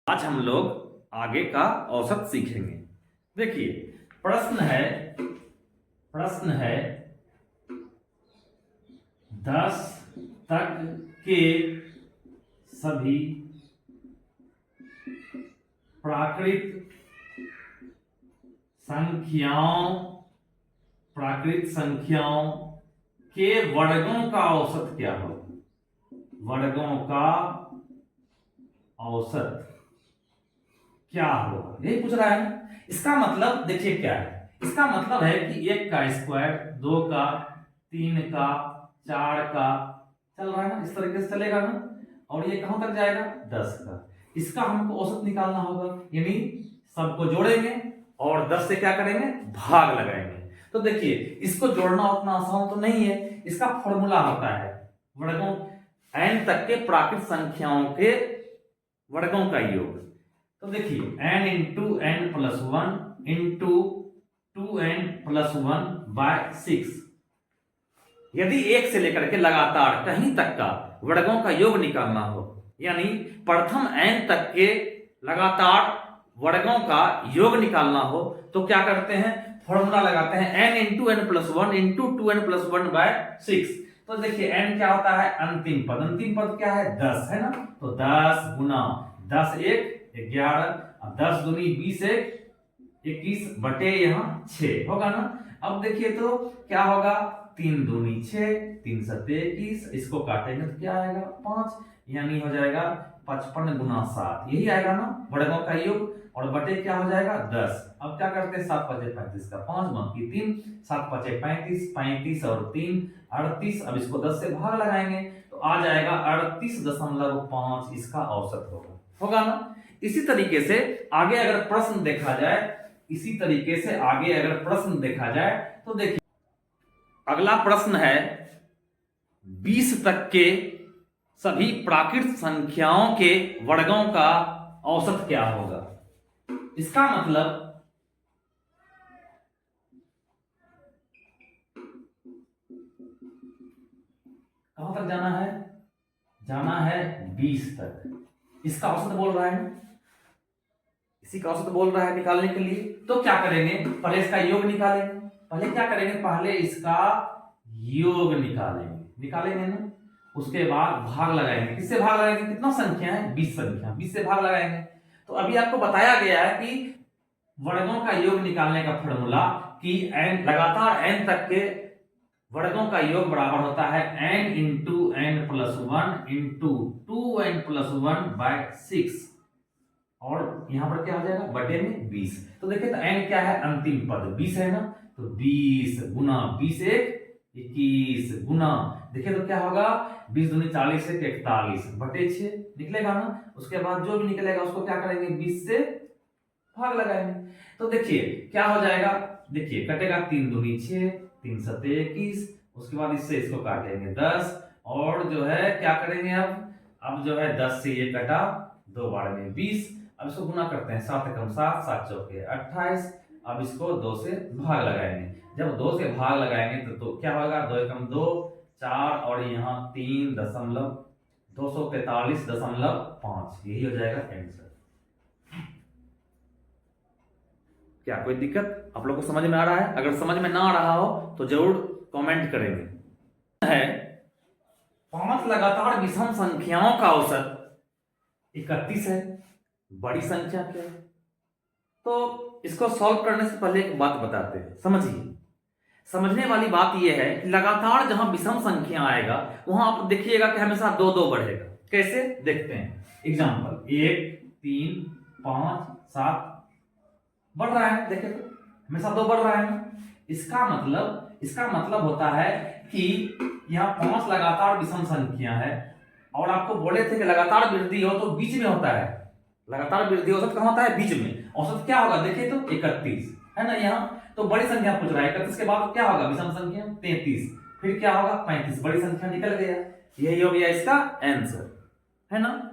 आज हम लोग आगे का औसत सीखेंगे। देखिए प्रश्न है 10 तक के सभी प्राकृत संख्याओं के वर्गों का औसत क्या होगा। वर्गों का औसत क्या होगा, यही पूछ रहा है। इसका मतलब देखिए क्या है, इसका मतलब है कि 1 का स्क्वायर, 2 का, 3 का, 4 का, चल रहा है ना, इस तरीके से चलेगा ना। और ये कहां तक जाएगा, 10 का। इसका हमको औसत निकालना होगा, यानी सबको जोड़ेंगे और 10 से क्या करेंगे, भाग लगाएंगे। तो देखिए इसको जोड़ना उतना आसान तो नहीं है। इसका फॉर्मूला होता है वर्गों n तक के प्राकृत संख्याओं के वर्गों का योग। तो देखिए n into n plus 1 into 2n plus 1 by 6। यदि 1 से लेकर के लगातार कहीं तक का वर्गों का योग निकालना हो, यानी प्रथम n तक के लगातार वर्गों का योग निकालना हो, तो क्या करते हैं, फॉर्मूला लगाते हैं n into n plus 1 into 2n plus 1 by 6। तो देखिए n क्या होता है, अंतिम पद क्या है, 10 है ना। तो 10 गुना 10 1 11, 10 दूनी 20 21 बटे यहाँ 6 होगा ना। अब देखिए तो क्या होगा, 3 दूनी 6, 3 सत्ते 21, इसको काटेंगे तो क्या आएगा 5, यानी हो जाएगा 55 गुना 7, यही आएगा ना वर्गों का योग। और बटे क्या हो जाएगा 10। अब क्या करते हैं, 7 5 35 का 5 बाकी 3, 7 5 35, 35 और 3 38। अब इसको 10 से भाग लगाएंगे तो आ जाएगा 38.5, इसका औसत होगा ना। इसी तरीके से आगे अगर प्रश्न देखा जाए, तो देखिए अगला प्रश्न है 20 तक के सभी प्राकृत संख्याओं के वर्गों का औसत क्या होगा। इसका मतलब कहां तक जाना है 20 तक। इसका औसत बोल रहा है, इसी का औसत बोल रहा है निकालने के लिए। तो क्या करेंगे, पहले इसका योग निकालेंगे। पहले इसका योग निकालेंगे ना। उसके बाद भाग लगाएंगे। किससे भाग लगाएंगे, कितना संख्या है, 20 संख्या, 20 से भाग लगाएंगे। तो अभी आपको बताया गया है कि वर्गों का योग निकालने का फॉर्मूला कि n लगातार n तक के वर्गों का योग बराबर होता है n into n plus 1 into 2n plus 1 by 6। और यहां पर क्या हो जाएगा, बटे में 20। तो देखिए तो n क्या है, अंतिम पद 20 है ना। तो 20 गुना 20 21 गुना, देखिए तो क्या होगा, 20 दूनी 40 से 41 बटे 6 निकलेगा ना। उसके बाद जो भी निकलेगा उसको क्या करेंगे, 20 से भाग लगाएंगे। तो देखिए क्या हो जाएगा, देखिए कटेगा 3 दूनी 6, 3 सत्ते 21, उसके बाद इससे इसको काटेंगे 10, और जो है क्या करेंगे, अब जो है 10 से ये कटा, 2 बार में 20। अब इसको गुना करते हैं, 7 एकम 7, 7 चौके 28। अब इसको 2 से भाग लगाएंगे। जब 2 से भाग लगाएंगे तो क्या होगा, 2 एकम 2, 4 और यहाँ 3.243.5, यही हो जाएगा आंसर। क्या कोई दिक्कत आप लोग को समझ में आ रहा है? अगर समझ में ना आ रहा हो तो जरूर कमेंट करेंगे। है 5 लगातार विषम संख्याओं का औसत 31 है। बड़ी संख्या क्या है, तो इसको सॉल्व करने से पहले एक बात बताते हैं, समझने वाली बात यह है कि लगातार जहां विषम संख्या आएगा वहां आप देखिएगा कि हमेशा 2 2 बढ़ेगा। कैसे, देखते हैं एग्जांपल, 1 3 5 7 बढ़ रहा है, देखिए तो हमेशा 2 बढ़ रहा है ना। इसका मतलब होता है कि यहाँ 5 लगातार विषम संख्या है, और आपको बोले थे कि लगातार वृद्धि हो तो बीच में होता है। लगातार वृद्धि औसत कहां होता है, बीच में। औसत क्या होगा, देखिए तो 31 है ना। यहाँ तो बड़ी संख्या पूछ रहा है, 31 के बाद क्या होगा, विषम संख्या 33, फिर क्या होगा 35, बड़ी संख्या निकल गया। यही हो गया इसका आंसर, है ना।